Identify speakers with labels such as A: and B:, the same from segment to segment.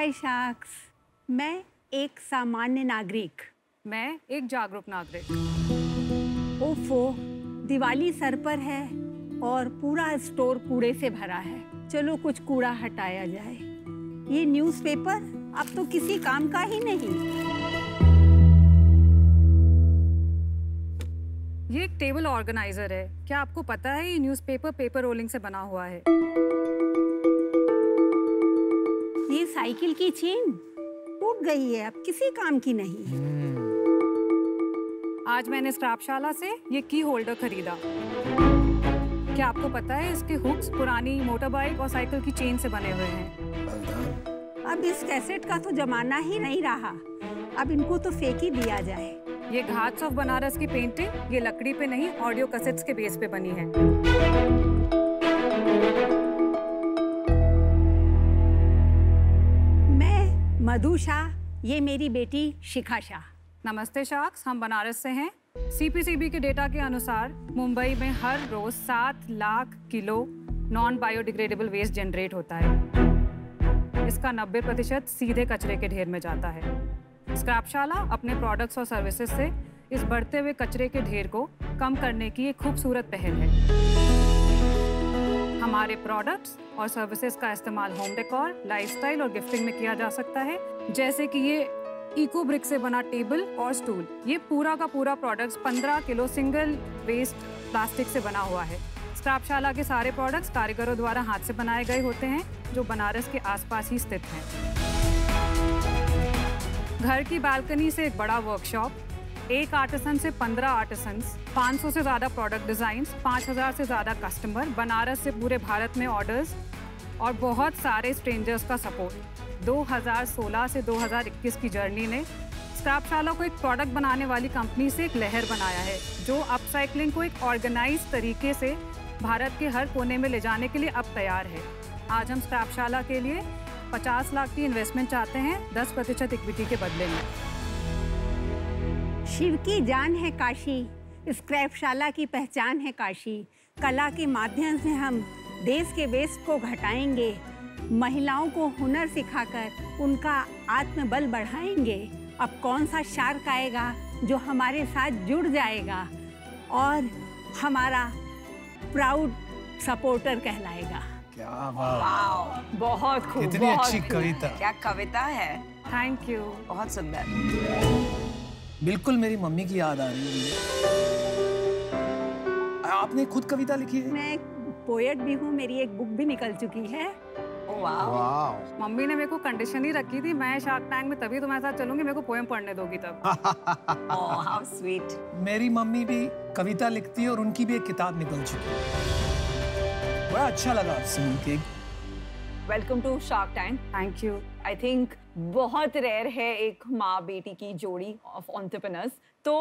A: हाय sacks, मैं एक सामान्य नागरिक।
B: मैं एक जागरूक नागरिक।
A: ओफो, दिवाली सर पर है और पूरा स्टोर कूड़े से भरा है। चलो कुछ कूड़ा हटाया जाए। ये न्यूज़पेपर अब तो किसी काम का ही नहीं।
B: ये एक टेबल ऑर्गेनाइजर है। क्या आपको पता है ये न्यूज़पेपर पेपर रोलिंग से बना हुआ है?
A: ये साइकिल की चेन टूट गई है, अब किसी काम की नहीं।
B: आज मैंने स्क्रैपशाला से ये की होल्डर खरीदा। क्या आपको पता है इसके हुक्स पुरानी मोटर बाइक और साइकिल की चेन से बने हुए हैं।
A: अब इस कैसेट का तो जमाना ही नहीं रहा, अब इनको तो फेंक ही दिया जाए।
B: ये घाट्स ऑफ बनारस की पेंटिंग ये लकड़ी पे नहीं ऑडियो कैसेट्स के बेस पे बनी है।
A: मैं मधु शाह, ये मेरी बेटी शिखा शाह।
B: नमस्ते शाक्स, हम बनारस से हैं। CPCB के डेटा के अनुसार मुंबई में हर रोज 7 lakh kilo non biodegradable waste generate होता है। इसका 90% सीधे कचरे के ढेर में जाता है। स्क्रैपशाला अपने प्रोडक्ट्स और सर्विसेज से इस बढ़ते हुए कचरे के ढेर को कम करने की एक खूबसूरत पहल है। हमारे प्रोडक्ट्स और सर्विसेज का इस्तेमाल होम डेकोर, लाइफस्टाइल और गिफ्टिंग में किया जा सकता है, जैसे कि ये इको ब्रिक से बना टेबल और स्टूल। ये पूरा का पूरा products 15 kilo single waste plastic से बना हुआ है। स्क्रैपशाला के सारे प्रोडक्ट्स कारीगरों द्वारा हाथ से बनाए गए होते हैं, जो बनारस के आसपास ही स्थित हैं। घर की बालकनी से एक बड़ा वर्कशॉप, एक आर्टिसन से 15 आर्टिसंस, 500 से ज़्यादा प्रोडक्ट डिज़ाइंस, 5000 से ज़्यादा कस्टमर, बनारस से पूरे भारत में ऑर्डर्स और बहुत सारे स्ट्रेंजर्स का सपोर्ट। 2016 से 2021 की जर्नी ने स्क्रैपशाला को एक प्रोडक्ट बनाने वाली कंपनी से एक लहर बनाया है, जो अपसाइक्लिंग को एक ऑर्गेनाइज तरीके से भारत के हर कोने में ले जाने के लिए अब तैयार है। आज हम स्क्रैपशाला के लिए 50 लाख की इन्वेस्टमेंट चाहते हैं 10% इक्विटी के बदले में।
A: शिव की जान है काशी, स्क्रैपशाला की पहचान है काशी। कला के माध्यम से हम देश के वेस्ट को घटाएंगे, महिलाओं को हुनर सिखाकर उनका आत्मबल बढ़ाएंगे। अब कौन सा शार्क आएगा जो हमारे साथ जुड़ जाएगा और हमारा प्राउड सपोर्टर कहलाएगा।
C: क्या वाह,
D: बहुत खूब,
C: कितनी अच्छी कविता।
D: क्या कविता है।
B: Thank you.
D: बहुत सुंदर।
C: बिल्कुल मेरी मम्मी की याद आ रही है। आपने खुद कविता लिखी है?
A: मैं पोएट भी हूँ, मेरी एक बुक भी निकल चुकी है।
D: वाह।
B: मम्मी ने मेरे को कंडीशन ही रखी थी, मैं शार्क टैंक में तभी तुम्हारे साथ चलूंगी, मेरे को पोएम पढ़ने दोगी तब।
D: Oh how sweet.
C: मेरी मम्मी भी कविता लिखती है और उनकी भी एक किताब निकल चुकी है। बड़ा अच्छा लगा सुन के।
D: Welcome to Shark Tank.
B: Thank you.
D: I think बहुत रेयर है एक माँ बेटी की जोड़ी ऑफ एंटरप्रेन्योर्स। तो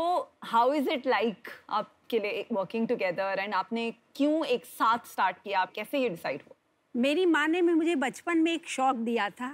D: हाउ इज इट लाइक आपके लिए वर्किंग टुगेदर, एंड आपने क्यों एक साथ स्टार्ट किया, आप कैसे ये डिसाइड हुआ?
A: मेरी माँ ने मुझे बचपन में एक शौक दिया था,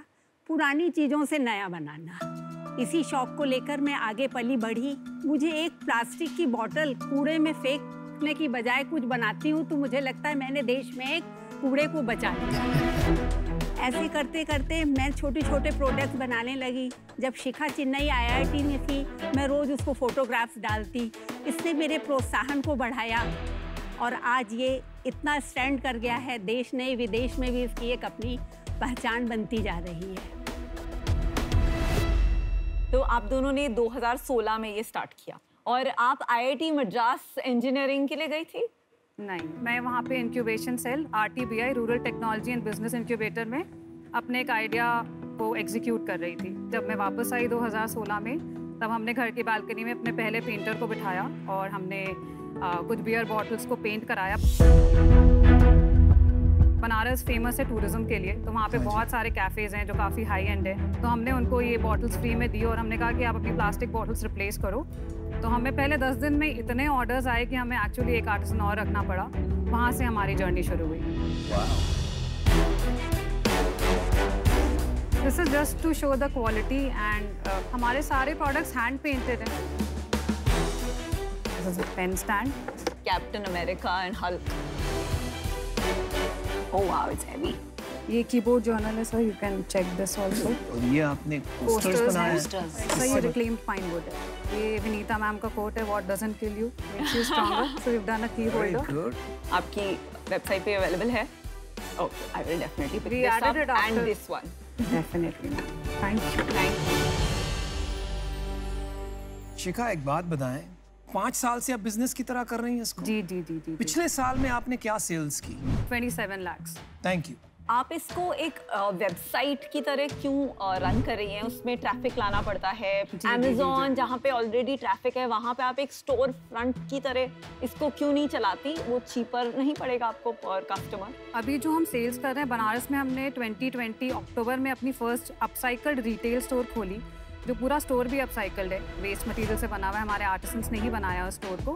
A: पुरानी चीज़ों से नया बनाना। इसी शौक को लेकर मैं आगे पली बढ़ी। मुझे एक प्लास्टिक की बोतल कूड़े में फेंकने की बजाय कुछ बनाती हूँ तो मुझे लगता है मैंने देश में एक कूड़े को बचा लिया। ऐसे करते करते मैं छोटे छोटे प्रोडक्ट्स बनाने लगी। जब शिखा चेन्नई IIT में थी, मैं रोज़ उसको फोटोग्राफ्स डालती। इसने मेरे प्रोत्साहन को बढ़ाया और आज ये इतना स्टैंड कर गया है, देश नहीं विदेश में भी इसकी एक अपनी पहचान बनती जा रही है।
D: तो आप दोनों ने 2016 में ये स्टार्ट किया और आप IIT मद्रास इंजीनियरिंग के लिए गई थी?
B: नहीं, मैं वहाँ पे incubation cell RTBI rural technology and business incubator में अपने एक आइडिया को एग्जीक्यूट कर रही थी। जब मैं वापस आई 2016 में, तब हमने घर की बालकनी में अपने पहले पेंटर को बिठाया और हमने कुछ बियर बॉटल्स को पेंट कराया। बनारस फेमस है टूरिज्म के लिए, तो वहाँ पे बहुत सारे कैफ़ेज़ हैं जो काफ़ी हाई एंड है। तो हमने उनको ये बॉटल्स फ्री में दी और हमने कहा कि आप अपनी प्लास्टिक बॉटल्स रिप्लेस करो। तो हमें पहले 10 दिन में इतने ऑर्डर्स आए कि हमें एक्चुअली एक आर्टिसन और रखना पड़ा। वहाँ से हमारी जर्नी शुरू हुई। This is just to show the quality and हमारे सारे प्रोडक्ट्स हैंड पेंटेड हैं। This is a pen stand,
D: Captain America and Hulk. Oh wow, it's heavy.
B: ये कीबोर्ड जर्नल है sir, you can check this also.
C: और ये आपने posters बनाए हैं।
B: सर ये रिक्लेम्ड पाइन वुड है, ये विनीता मैम का कोट है, what doesn't kill you makes you stronger. So we have done a key holder.
D: आपकी वेबसाइट पे अवेलेबल है? Okay, I will definitely pick
B: We
D: this
B: added
D: up
B: it after.
D: And this one.
B: Definitely thank you.
D: Thank you.
C: Shikha, एक बात बताएं, 5 साल से आप business की तरह कर रही हैं इसको?
B: जी जी जी जी।
C: पिछले साल में आपने क्या सेल्स की?
B: 27 lakhs।
C: Thank you.
D: आप इसको एक वेबसाइट की तरह क्यों रन कर रही हैं? उसमें ट्रैफिक लाना पड़ता है। Amazon जहाँ पे ऑलरेडी ट्रैफिक है वहाँ पे आप एक स्टोर फ्रंट की तरह इसको क्यों नहीं चलाती? वो चीपर नहीं पड़ेगा आपको पर कस्टमर?
B: अभी जो हम सेल्स कर रहे हैं बनारस में, हमने 2020 अक्टूबर में अपनी फर्स्ट अपसाइकल्ड रिटेल स्टोर खोली, जो पूरा स्टोर भी अपसाइकल्ड है, वेस्ट मटेरियल से बना हुआ है। हमारे आर्टिसंस ने ही बनाया उस स्टोर को।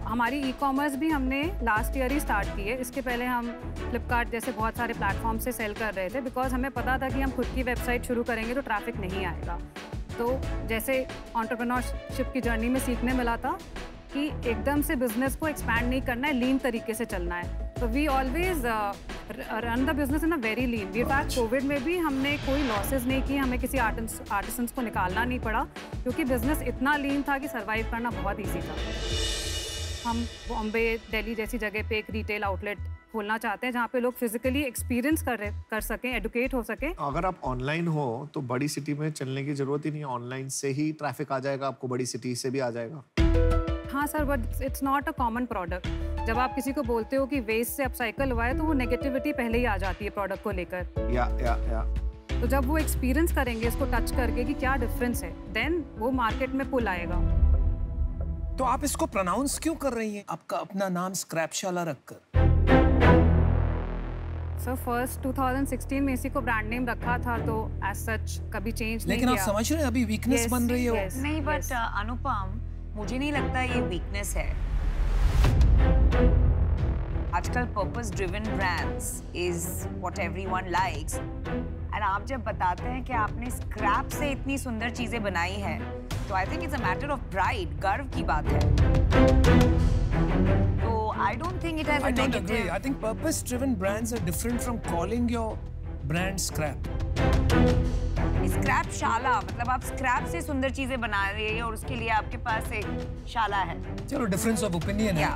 B: हमारी ई-कॉमर्स भी हमने लास्ट ईयर ही स्टार्ट की है। इसके पहले हम फ्लिपकार्ट जैसे बहुत सारे प्लेटफॉर्म से सेल कर रहे थे, बिकॉज हमें पता था कि हम खुद की वेबसाइट शुरू करेंगे तो ट्रैफिक नहीं आएगा। तो जैसे एंटरप्रेन्योरशिप की जर्नी में सीखने मिला था कि एकदम से बिजनेस को एक्सपैंड नहीं करना है, लीन तरीके से चलना है। तो we always run the business in a very lean. We fact COVID में भी हमने कोई लॉसेस नहीं की, हमें किसी आर्टिसंस को निकालना नहीं पड़ा, क्योंकि बिजनेस इतना लीन था कि सर्वाइव करना बहुत ईजी था। हम बॉम्बे, दिल्ली जैसी जगह पे एक रिटेल आउटलेट खोलना चाहते हैं जहाँ पे लोग फिजिकली एक्सपीरियंस कर सकें, एडुकेट हो सकें।
E: अगर आप ऑनलाइन हो तो बड़ी सिटी में चलने की जरूरत ही नहीं है, ऑनलाइन से ही ट्रैफिक आ जाएगा, आपको बड़ी सिटी से भी आ जाएगा।
B: हाँ sir, but it's not a common product. जब आप किसी को बोलते हो कि वेस्ट से अपसाइकल हुआ है तो वो नेगेटिविटी पहले ही आ जाती है प्रोडक्ट को लेकर।
E: या
B: तो जब वो एक्सपीरियंस करेंगे इसको टच करके कि क्या डिफरेंस है, देन वो मार्केट में पुल आएगा।
C: तो आप इसको प्रोनाउंस क्यों कर रही हैं, आपका अपना नाम स्क्रैपशाला रखकर?
B: सर फर्स्ट 2016 में इसी को ब्रांड नेम रखा था, तो एज सच कभी चेंज नहीं किया।
C: लेकिन आप समझ रहे हैं अभी वीकनेस
B: Yes,
C: बन रही है वो।
B: yes.
F: नहीं, बट अनुपम, मुझे नहीं लगता ये वीकनेस है। आजकल purpose driven brands is what everyone likes, and आप जब बताते हैं कि आपने स्क्रैप से इतनी सुंदर चीजें बनाई है, तो I think it's a matter of pride, गर्व की बात है। तो I don't think it has
C: I
F: a
C: don't agree.
F: Negative.
C: I think purpose-driven brands are different from calling your brand scrap.
F: Scrap शाला मतलब आप स्क्रैप से सुंदर चीजें बना रही है और उसके लिए आपके पास एक शाला है।
C: चलो, difference of opinion है।
F: या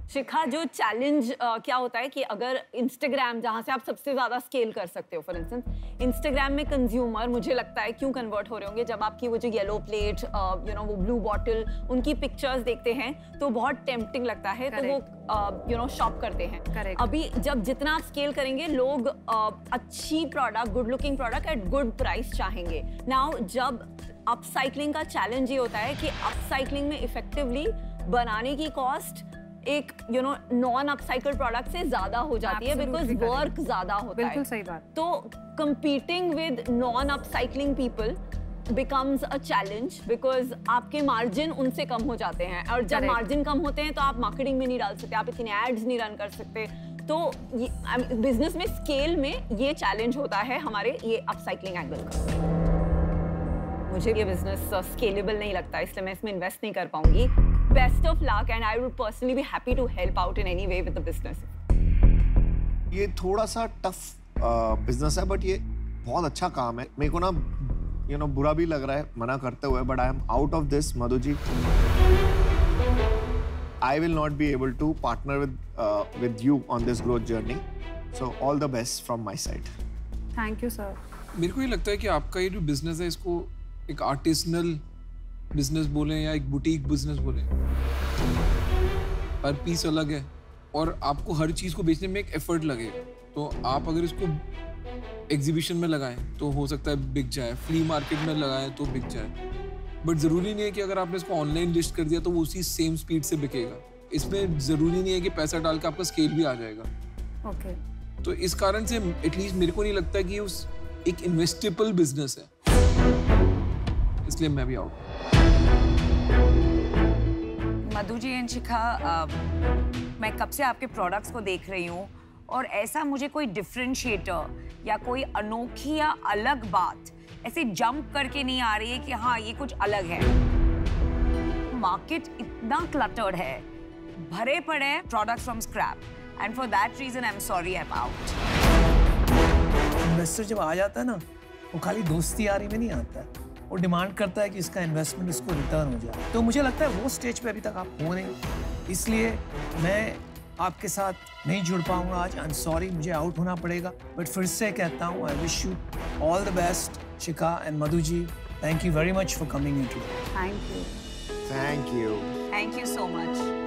D: शिखा, जो चैलेंज क्या होता है कि अगर इंस्टाग्राम जहाँ से आप सबसे ज़्यादा स्केल कर सकते हो, फॉर इंस्टेंस इंस्टाग्राम में कंज्यूमर मुझे लगता है क्यों कन्वर्ट हो रहे होंगे जब आपकी वो जो येलो प्लेट, वो ब्लू बॉटल, उनकी पिक्चर्स देखते हैं तो बहुत टेम्पटिंग लगता है, तो वो शॉप करते हैं।
B: Correct.
D: अभी जब जितना आप स्केल करेंगे, लोग अच्छी product, good looking product at good price चाहेंगे। नाउ जब अपसाइक्लिंग का चैलेंज ये होता है कि अपसाइक्लिंग में इफेक्टिवली बनाने की कॉस्ट एक नॉन अपसाइकल्ड प्रोडक्ट से ज्यादा हो जाती है, बिकॉज
B: Absolutely correct.
D: वर्क ज्यादा होता है।
B: बिल्कुल सही बात।
D: तो competing with non upcycling people becomes a challenge because आपके मार्जिन उनसे कम हो जाते हैं, और जब
B: Correct.
D: मार्जिन कम होते हैं तो आप मार्केटिंग में नहीं डाल सकते, आप इतने एड्स नहीं रन कर सकते। तो बिजनेस में स्केल में ये चैलेंज होता है हमारे ये अपसाइक्लिंग एंगल का। मुझे ये बिजनेस स्केलेबल नहीं लगता, इसलिए मैं इसमें इन्वेस्ट नहीं कर पाऊंगी। Best of luck, and I would personally be happy to help out in any way with the business.
E: ये थोड़ा सा टफ बिजनेस है, बट ये बहुत अच्छा काम है। मेरे को ना बुरा भी लग रहा है मना करते हुए, but I am out of this. Madhu ji, I will not be able to partner with you on this growth journey. So all the best from my side.
B: Thank you sir.
G: मेरे को ये लगता है कि आपका ये जो बिजनेस है, इसको एक आर्टिसनल बिजनेस बोलें या एक बुटीक बिजनेस बोलें, हर पीस अलग है और आपको हर चीज़ को बेचने में एक एफर्ट लगेगा। तो आप अगर इसको एग्जीबिशन में लगाएं तो हो सकता है बिक जाए, फ्ली मार्केट में लगाएं तो बिक जाए, बट ज़रूरी नहीं है कि अगर आपने इसको ऑनलाइन लिस्ट कर दिया तो वो उसी सेम स्पीड से बिकेगा। इसमें ज़रूरी नहीं है कि पैसा डाल के आपका स्केल भी आ जाएगा।
B: ओके।
G: तो इस कारण से एटलीस्ट मेरे को नहीं लगता कि उस एक इन्वेस्टेबल बिजनेस है, इसलिए मैं भी आउट।
F: मधु जी एंड शिखा, मैं कब से आपके प्रोडक्ट्स को देख रही हूँ और ऐसा मुझे कोई डिफरेंशिएटर या कोई अनोखी या अलग बात ऐसे जंप करके नहीं आ रही है कि हाँ ये कुछ अलग है। मार्केट इतना क्लटर्ड है, भरे पड़े हैं products from scrap, and for that reason I'm sorry I'm out.
C: Investor जब आ जाता है ना, वो खाली दोस्ती यारी में नहीं आता है, वो डिमांड करता है कि इसका इन्वेस्टमेंट उसको रिटर्न हो जाए। तो मुझे लगता है वो स्टेज पे अभी तक आप हो नहीं, इसलिए मैं आपके साथ नहीं जुड़ पाऊंगा आज। आई एम सॉरी, मुझे आउट होना पड़ेगा, बट फिर से कहता हूँ I wish you all the best Shikha and Madhu ji. Thank you very much for coming in today.
A: Thank you.
E: Thank you.
F: Thank you so much.